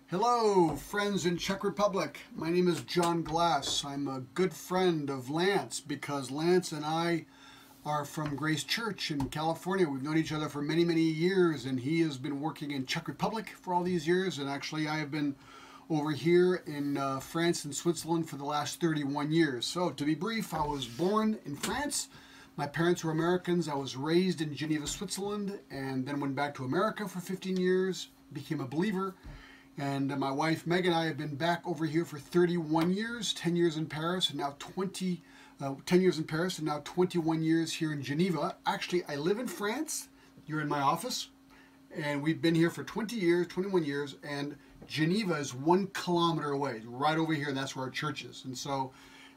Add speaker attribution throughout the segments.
Speaker 1: Hello, friends in Czech Republic. My name is John Glass. I'm a good friend of Lance because Lance and I are from Grace Church in California. We've known each other for many, many years, and he has been working in Czech Republic for all these years, and actually I have been over here in France and Switzerland for the last 31 years. So, to be brief, I was born in France. My parents were Americans. I was raised in Geneva, Switzerland, and then went back to America for 15 years, became a believer. And my wife Meg and I have been back over here for 31 years, 10 years in Paris, and now 10 years in Paris, and now 21 years here in Geneva. Actually, I live in France. You're in my office. And we've been here for 20 years, 21 years, and Geneva is 1 kilometer away, right over here, and that's where our church is. And so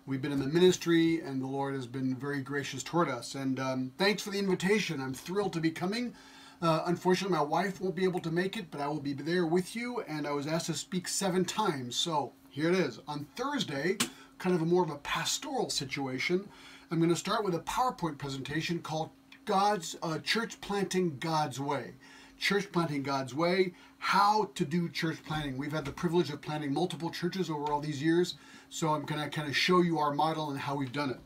Speaker 1: we've been in the ministry, and the Lord has been very gracious toward us. And thanks for the invitation. I'm thrilled to be coming. Unfortunately, my wife won't be able to make it, but I will be there with you, and I was asked to speak 7 times. So here it is. On Thursday, kind of more of a pastoral situation, I'm going to start with a PowerPoint presentation called Church Planting God's Way. Church Planting God's Way, how to do church planting. We've had the privilege of planting multiple churches over all these years, so I'm going to kind of show you our model and how we've done it.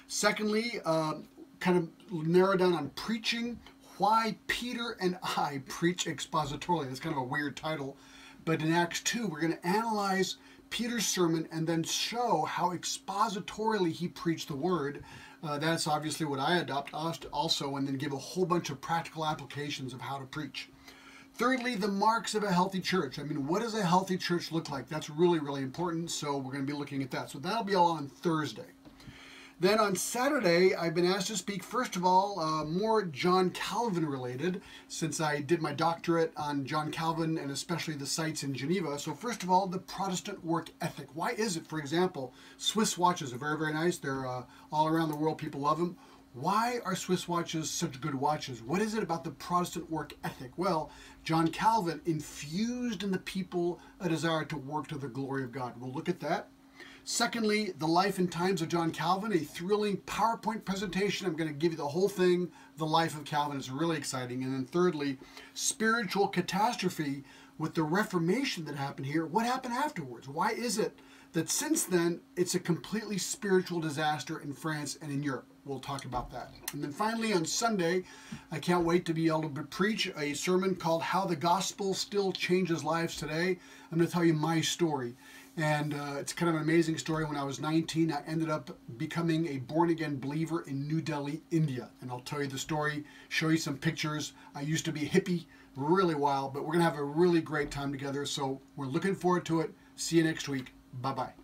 Speaker 1: Secondly, kind of narrow down on preaching, why Peter and I preach expositorily. That's kind of a weird title, but in Acts 2, we're going to analyze Peter's sermon and then show how expositorily he preached the word. That's obviously what I adopt also, and then give a whole bunch of practical applications of how to preach. Thirdly, the marks of a healthy church. I mean, what does a healthy church look like? That's really, really important, so we're going to be looking at that. So that'll be all on Thursday. Then on Saturday, I've been asked to speak, first of all, more John Calvin related, since I did my doctorate on John Calvin and especially the sites in Geneva. So first of all, the Protestant work ethic. Why is it, for example, Swiss watches are very, very nice. They're all around the world. People love them. Why are Swiss watches such good watches? What is it about the Protestant work ethic? Well, John Calvin infused in the people a desire to work to the glory of God. We'll look at that. Secondly, the life and times of John Calvin, a thrilling PowerPoint presentation. I'm going to give you the whole thing, the life of Calvin. It's really exciting. And then thirdly, spiritual catastrophe with the Reformation that happened here. What happened afterwards? Why is it that since then, it's a completely spiritual disaster in France and in Europe? We'll talk about that. And then finally, on Sunday, I can't wait to be able to preach a sermon called How the Gospel Still Changes Lives Today. I'm going to tell you my story. And it's kind of an amazing story. When I was 19, I ended up becoming a born-again believer in New Delhi, India. And I'll tell you the story, show you some pictures. I used to be a hippie, really wild, but we're going to have a really great time together. So we're looking forward to it. See you next week. Bye-bye.